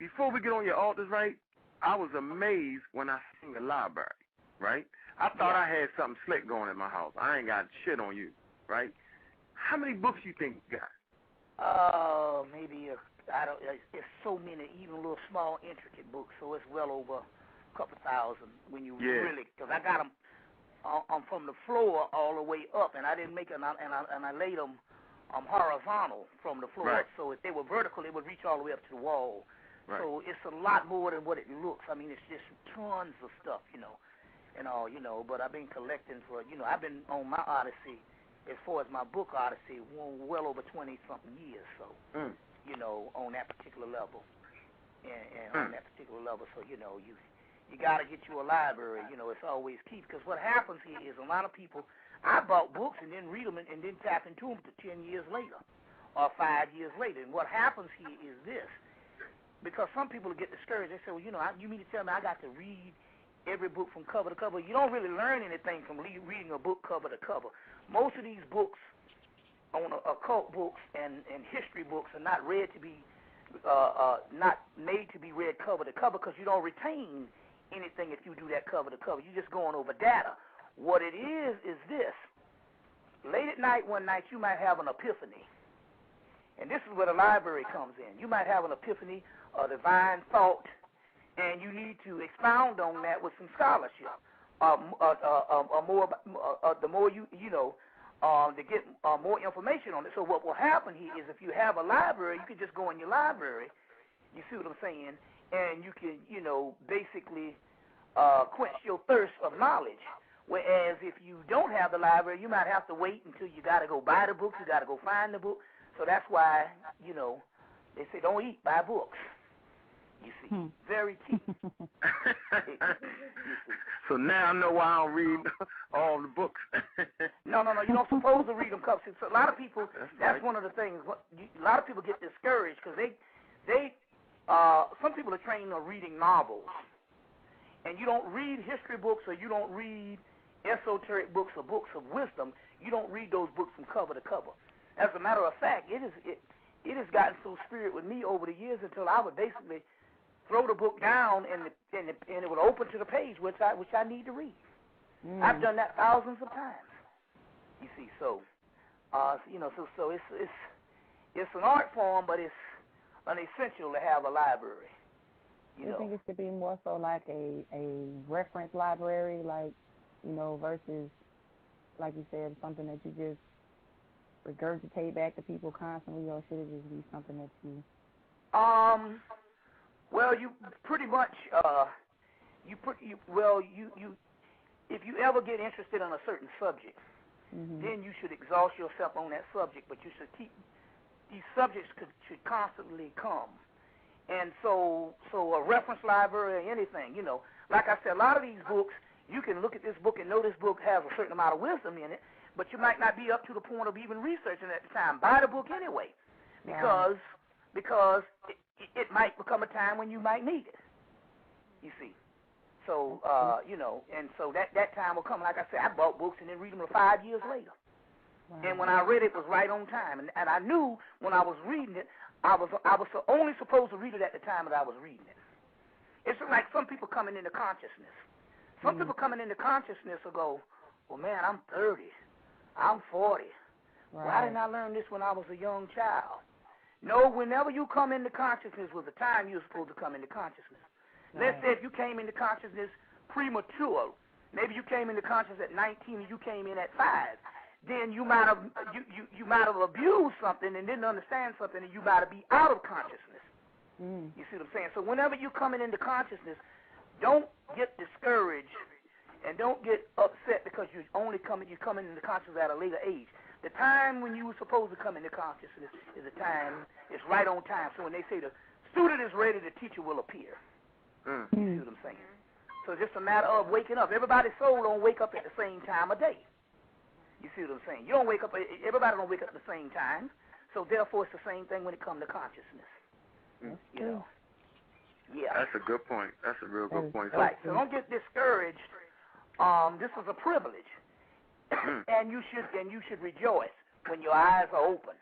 before we get on your altars, right, I was amazed when I seen the library, right? I thought I had something slick going in my house. I ain't got shit on you, right? How many books you think you got? Maybe I don't. It's so many, even little small intricate books. So it's well over a couple thousand when you really. Because I got them from the floor all the way up, and I didn't make it, and I laid them horizontal from the floor. Right. So if they were vertical, it would reach all the way up to the wall. Right. So it's a lot more than what it looks. I mean, it's just tons of stuff, and all, But I've been collecting for, I've been on my odyssey, as far as my book odyssey, well over 20-something years. So, on that particular level, and on that particular level. So, you got to get you a library. It's always key, because what happens here is a lot of people. I bought books and then read them and then tap into them to 10 years later, or 5 years later. And what happens here is this. Because some people get discouraged. They say, well, you mean to tell me I got to read every book from cover to cover? You don't really learn anything from reading a book cover to cover. Most of these books, on occult books and history books, are not read to be, not made to be read cover to cover, because you don't retain anything if you do that cover to cover. You're just going over data. What it is this. Late at night one night, you might have an epiphany. And this is where the library comes in. You might have an epiphany, a divine thought, and you need to expound on that with some scholarship. The more to get more information on it. So what will happen here is, if you have a library, you can just go in your library. You see what I'm saying? And you can, basically quench your thirst of knowledge. Whereas if you don't have the library, you might have to wait until you got to go buy the books. You got to go find the book. So that's why, they say don't eat, buy books. You see, very key. So now I know why I don't read all the books. No. You don't supposed to read them. Cause a lot of people, that's one of the things. A lot of people get discouraged because some people are trained on reading novels. And you don't read history books, or you don't read esoteric books or books of wisdom. You don't read those books from cover to cover. As a matter of fact, it has gotten so spirit with me over the years until I would basically throw the book down and it would open to the page which I need to read. I've done that thousands of times. You see, so so it's an art form, but it's an essential to have a library. You think it should be more so like a reference library, like, versus, like you said, something that you just regurgitate back to people constantly, or should it just be something that you? Well, you pretty much if you ever get interested in a certain subject, then you should exhaust yourself on that subject. But you should keep these subjects should constantly come. And so a reference library or anything, like I said, a lot of these books, you can look at this book and know this book has a certain amount of wisdom in it, but you might not be up to the point of even researching it at the time. Buy the book anyway, because it might become a time when you might need it. You see, so and so that time will come. Like I said, I bought books and then read them 5 years later, and when I read it, it was right on time, and I knew when I was reading it, I was only supposed to read it at the time that I was reading it. It's like some people coming into consciousness. Some people coming into consciousness will go, well, man, I'm 30. I'm 40. Right. Why didn't I learn this when I was a young child? No, whenever you come into consciousness was the time you're supposed to come into consciousness. Right. Let's say if you came into consciousness premature, maybe you came into consciousness at 19 and you came in at 5. Then you might have abused something and didn't understand something, and you might be out of consciousness. You see what I'm saying? So whenever you're coming into consciousness, don't get discouraged and don't get upset because you're coming into consciousness at a later age. The time when you were supposed to come into consciousness is the time. It's right on time. So when they say the student is ready, the teacher will appear. You see what I'm saying? So it's just a matter of waking up. Everybody's soul don't wake up at the same time of day. You see what I'm saying? You don't wake up. Everybody don't wake up at the same time. So therefore, it's the same thing when it comes to consciousness. Yeah. That's a good point. That's a real good point. Right. So don't get discouraged. This is a privilege, and you should rejoice when your eyes are open.